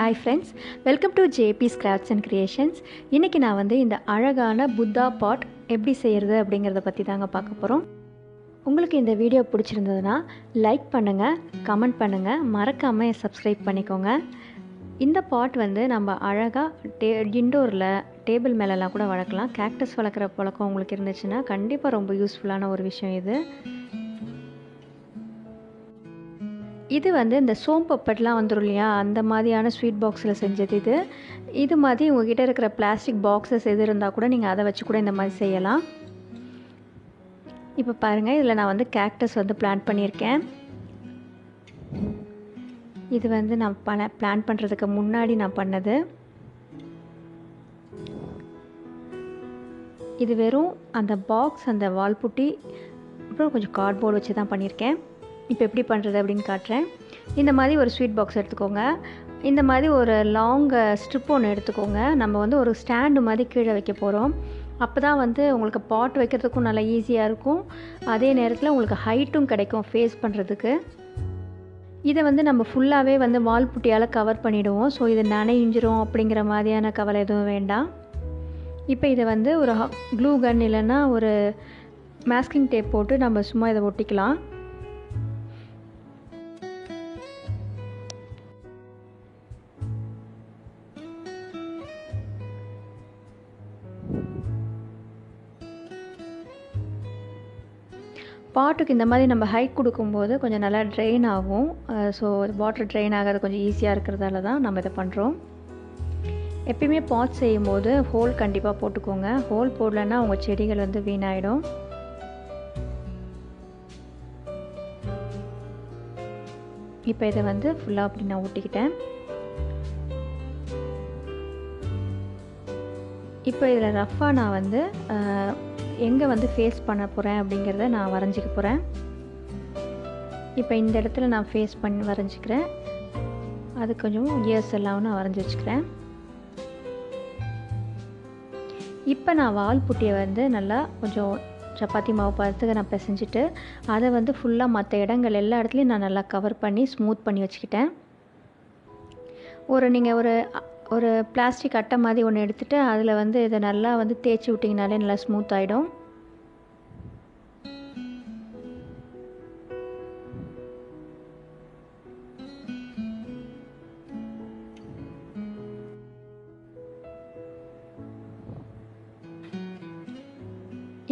Hi friends, welcome to JP's Crafts and Creations. இன்னைக்கு நான் வந்து இந்த அழகான புத்தா பாட் எப்படி செய்யறது அப்படிங்கறத பத்தி தாங்க பார்க்க போறோம். உங்களுக்கு இந்த வீடியோ பிடிச்சிருந்ததுனா லைக் பண்ணுங்க, கமெண்ட் பண்ணுங்க, மறக்காம Subscribe பண்ணிக்கோங்க. இந்த பாட் வந்து நம்ம அழகா இன்டோர்ல டேபிள் மேலலாம் கூட வளர்க்கலாம். கேக்டஸ் வளர்க்குற பழக்கம் உங்களுக்கு இருந்துச்சுன்னா கண்டிப்பா ரொம்ப யூஸ்ஃபுல்லான ஒரு விஷயம் இது. இது வந்து இந்த சோம் பப்பட்லாம் வந்துரும் இல்லையா, அந்த மாதிரியான ஸ்வீட் பாக்ஸில் செஞ்சது இது மாதிரி உங்ககிட்ட இருக்கிற பிளாஸ்டிக் பாக்ஸஸ் எது இருந்தால் கூட நீங்கள் அதை வச்சு கூட இந்த மாதிரி செய்யலாம். இப்போ பாருங்கள், இதில் நான் வந்து கேக்டஸ் வந்து பிளான் பண்ணியிருக்கேன். இது வந்து நான் பிளான் பண்ணுறதுக்கு முன்னாடி நான் பண்ணது. இது வெறும் அந்த பாக்ஸ், அந்த வால்புட்டி, அப்புறம் கொஞ்சம் கார்ட்போர்டு வச்சு தான் பண்ணியிருக்கேன். இப்போ எப்படி பண்ணுறது அப்படின்னு காட்டுறேன். இந்த மாதிரி ஒரு ஸ்வீட் பாக்ஸ் எடுத்துக்கோங்க. இந்த மாதிரி ஒரு லாங் ஸ்ட்ரிப் ஒன்று எடுத்துக்கோங்க. நம்ம வந்து ஒரு ஸ்டாண்டு மாதிரி கீழே வைக்க போகிறோம். அப்போ தான் வந்து உங்களுக்கு பாட் வைக்கிறதுக்கும் நல்லா ஈஸியாக இருக்கும். அதே நேரத்தில் உங்களுக்கு ஹைட்டும் கிடைக்கும் ஃபேஸ் பண்ணுறதுக்கு. இதை வந்து நம்ம ஃபுல்லாகவே வந்து வால்புட்டியால் கவர் பண்ணிவிடுவோம். ஸோ இது நனைஞ்சிரும் அப்படிங்கிற மாதிரியான கவலை எதுவும் வேண்டாம். இப்போ இதை வந்து ஒரு க்ளூ கன் இல்லைன்னா ஒரு மாஸ்கிங் டேப் போட்டு நம்ம சும்மா இதை ஒட்டிக்கலாம். பாட்டுக்கு இந்த மாதிரி நம்ம ஹைட் கொடுக்கும்போது கொஞ்சம் நல்லா ட்ரெயின் ஆகும். ஸோ வாட்டர் ட்ரெயின் ஆகிறது கொஞ்சம் ஈஸியாக இருக்கிறதால தான் நம்ம இதை பண்ணுறோம். எப்பயுமே பாட் செய்யும்போது ஹோல் கண்டிப்பாக போட்டுக்கோங்க. ஹோல் போடலைன்னா உங்கள் செடிகள் வந்து வீணாயிடும். இப்போ இதை வந்து ஃபுல்லாக அப்படி நான் ஊட்டிக்கிட்டேன். இப்போ இதில் ரஃப்பாக நான் வந்து எங்கே வந்து ஃபேஸ் பண்ண போகிறேன் அப்படிங்கிறத நான் வரைஞ்சிக்க போகிறேன். இப்போ இந்த இடத்துல நான் ஃபேஸ் பண்ணி வரைஞ்சிக்கிறேன். அது கொஞ்சம் இயர்ஸ் எல்லாம் நான் வரைஞ்சி வச்சுக்கிறேன். இப்போ நான் வால்புட்டியை வந்து நல்லா கொஞ்சம் சப்பாத்தி மாவு பதத்துக்கு நான் பிசைஞ்சிட்டு அதை வந்து ஃபுல்லாக மற்ற இடங்கள் எல்லா இடத்துலையும் நான் நல்லா கவர் பண்ணி ஸ்மூத் பண்ணி வச்சுக்கிட்டேன். நீங்கள் ஒரு பிளாஸ்டிக் அட்டை மாதிரி ஒன்று எடுத்துகிட்டு அதில் வந்து இதை நல்லா வந்து தேய்ச்சி விட்டிங்கனாலே நல்லா ஸ்மூத் ஆகிடும்.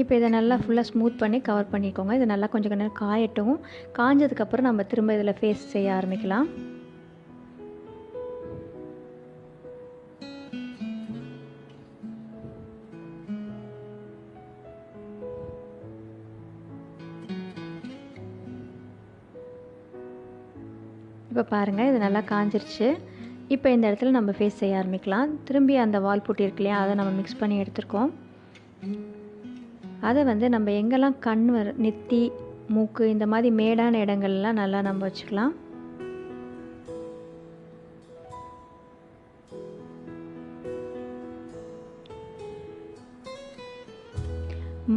இப்போ இதை நல்லா ஃபுல்லாக ஸ்மூத் பண்ணி கவர் பண்ணிக்கோங்க. இது நல்லா கொஞ்சம் நேரம் காயட்டும். காஞ்சதுக்கப்புறம் நம்ம திரும்ப இதில் ஃபேஸ் செய்ய ஆரம்பிக்கலாம். இப்போ பாருங்கள், இது நல்லா காஞ்சிருச்சு. இப்போ இந்த இடத்துல நம்ம ஃபேஸ் செய்ய ஆரம்பிக்கலாம். திரும்பி அந்த வால்புட்டி இருக்கு இல்லையா, அதை நம்ம மிக்ஸ் பண்ணி எடுத்துருக்கோம். அதை வந்து நம்ம எங்கெல்லாம் கண் நெத்தி, மூக்கு, இந்த மாதிரி மேடான இடங்கள்லாம் நல்லா நம்ம வச்சுக்கலாம்.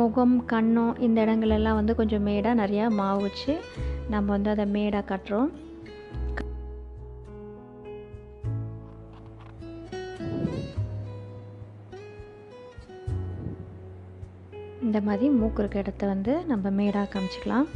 முகம், கண்ணம், இந்த இடங்களெல்லாம் வந்து கொஞ்சம் மேடாக நிறையா மாவு வச்சு நம்ம வந்து அதை மேடாக காட்டுறோம். இந்த மாதிரி மூக்கு இருக்க இடத்த வந்து நம்ம மேடாக காமிச்சிக்கலாம்.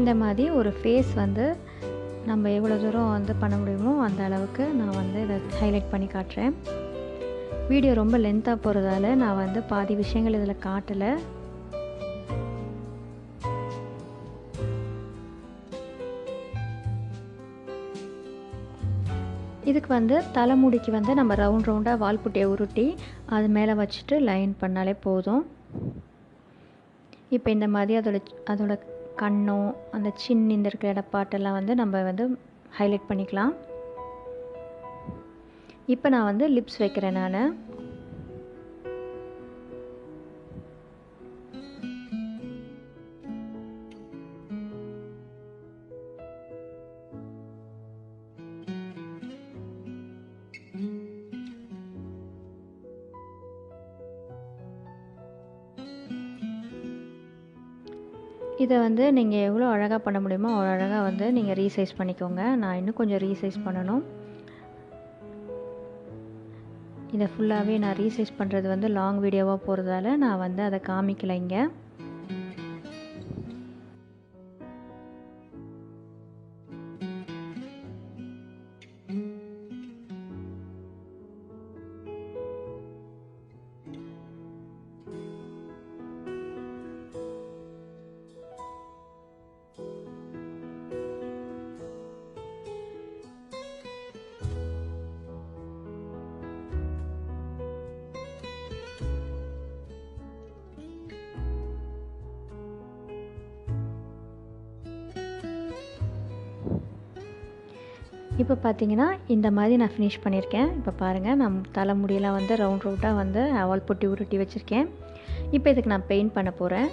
இந்த மாதிரி ஒரு ஃபேஸ் வந்து நம்ம எவ்வளோ தூரம் வந்து பண்ண முடியுமோ அந்த அளவுக்கு நான் வந்து இதை ஹைலைட் பண்ணி காட்டுறேன். வீடியோ ரொம்ப லென்த்தாக போகிறதால நான் வந்து பாதி விஷயங்கள் இதில் காட்டலை. இதுக்கு வந்து தலைமுடிக்கு வந்து நம்ம ரவுண்டாக வால்புட்டியை உருட்டி அது மேலே வச்சுட்டு லைன் பண்ணாலே போதும். இப்போ இந்த மாதிரி அதோட கண்ணும் அந்த சின் இந்த இருக்கிற இடப்பாட்டெல்லாம் வந்து நம்ம வந்து ஹைலைட் பண்ணிக்கலாம். இப்போ நான் வந்து லிப்ஸ் வைக்கிறேன். நான் இதை வந்து நீங்கள் எவ்வளோ அழகாக பண்ண முடியுமோ அவ்வளோ அழகாக வந்து நீங்கள் ரீசைஸ் பண்ணிக்கோங்க. நான் இன்னும் கொஞ்சம் ரீசைஸ் பண்ணணும். இதை ஃபுல்லாகவே நான் ரீசைஸ் பண்ணுறது வந்து லாங் வீடியோவாக போகிறதால நான் வந்து அதை காமிக்கலை இங்கே. இப்போ பார்த்தீங்கன்னா இந்த மாதிரி நான் ஃபினிஷ் பண்ணியிருக்கேன். இப்போ பாருங்கள், நான் தலைமுடியெல்லாம் வந்து ரவுண்டாக வந்து வால்புட்டி உருட்டி வச்சுருக்கேன். இப்போ இதுக்கு நான் பெயிண்ட் பண்ண போகிறேன்.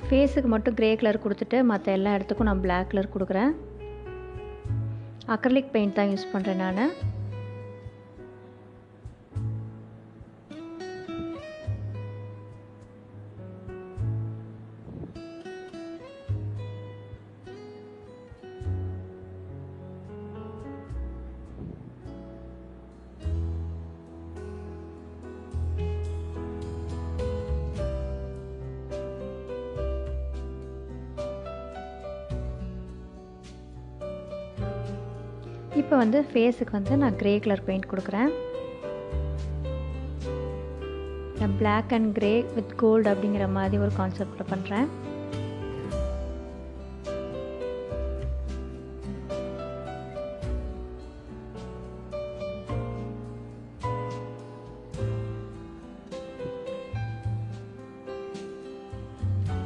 ஃபேஸுக்கு மட்டும் க்ரே கலர் கொடுத்துட்டு மற்ற எல்லா இடத்துக்கும் நான் பிளாக் கலர் கொடுக்குறேன். அக்ரிலிக் பெயிண்ட் தான் யூஸ் பண்ணுறேன் நான். இப்போ வந்து ஃபேஸுக்கு வந்து நான் க்ரே கலர் பெயிண்ட் கொடுக்குறேன். நான் black and grey with gold அப்படிங்கிற மாதிரி ஒரு கான்செப்டில் பண்ணுறேன்.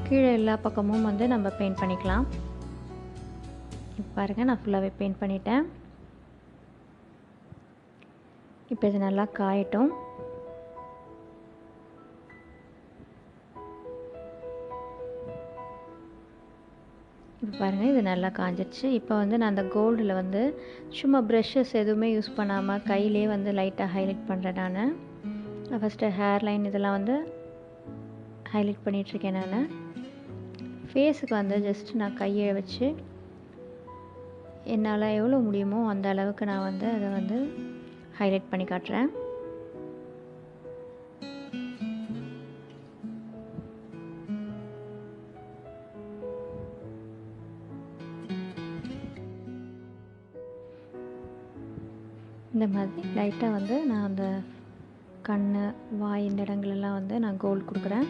கீழே எல்லா பக்கமும் வந்து நம்ம பெயிண்ட் பண்ணிக்கலாம். இப்போ பாருங்கள், நான் ஃபுல்லாகவே பெயிண்ட் பண்ணிட்டேன். இப்போ இது நல்லா காயட்டும். இப்போ பாருங்கள், இது நல்லா காஞ்சிடுச்சு. இப்போ வந்து நான் அந்த கோல்டில் வந்து சும்மா ப்ரெஷ்ஷஸ் எதுவுமே யூஸ் பண்ணாமல் கையிலே வந்து லைட்டாக ஹைலைட் பண்ணுறேன். நான் ஃபஸ்ட்டு ஹேர் லைன் இதெல்லாம் வந்து ஹைலைட் பண்ணிகிட்ருக்கேன். நான் ஃபேஸுக்கு வந்து ஜஸ்ட் நான் கையை வச்சு என்னால் எவ்வளோ முடியுமோ அந்த அளவுக்கு நான் வந்து அதை வந்து ஹைலைட் பண்ணி காட்டுறேன். இந்த மாதிரி லைட்டாக வந்து நான் அந்த கண், வாய் இந்த இடங்களெல்லாம் வந்து நான் கோல்டு கொடுக்குறேன்.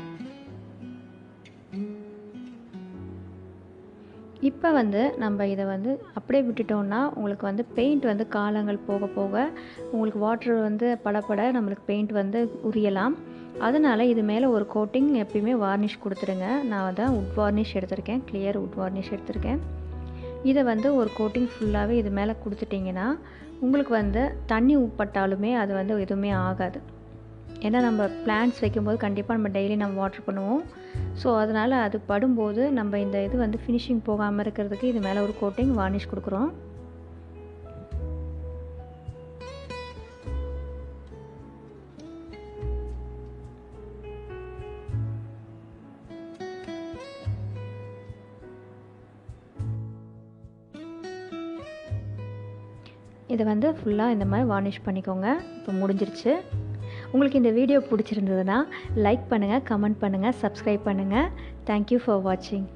இப்போ வந்து நம்ம இதை வந்து அப்படியே விட்டுட்டோம்னா உங்களுக்கு வந்து பெயிண்ட் வந்து காலங்கள் போக போக உங்களுக்கு வாட்டர் வந்து படப்பட நம்மளுக்கு பெயிண்ட் வந்து உரியலாம். அதனால் இது மேலே ஒரு கோட்டிங் எப்பயுமே வார்னிஷ் கொடுத்துருங்க. நான் தான் உட் வார்னிஷ் எடுத்திருக்கேன், கிளியர் உட் வார்னிஷ் எடுத்திருக்கேன். இதை வந்து ஒரு கோட்டிங் ஃபுல்லாகவே இது மேலே கொடுத்துட்டிங்கன்னா உங்களுக்கு வந்து தண்ணி உட்பட்டாலுமே அது வந்து எதுவுமே ஆகாது. ஏன்னா நம்ம பிளான்ட்ஸ் வைக்கும்போது கண்டிப்பாக நம்ம டெய்லி நம்ம வாட்டர் பண்ணுவோம். ஸோ அதனால் அது படும்போது நம்ம இந்த இது வந்து ஃபினிஷிங் போகாமல் இருக்கிறதுக்கு இது மேலே ஒரு கோட்டிங் வார்னிஷ் கொடுக்குறோம். இதை வந்து ஃபுல்லாக இந்த மாதிரி வார்னிஷ் பண்ணிக்கோங்க. இப்போ முடிஞ்சிருச்சு. உங்களுக்கு இந்த வீடியோ பிடிச்சிருந்ததுன்னா லைக் பண்ணுங்கள், கமெண்ட் பண்ணுங்கள், சப்ஸ்கிரைப் பண்ணுங்கள். தேங்க்யூ ஃபார் வாட்சிங்.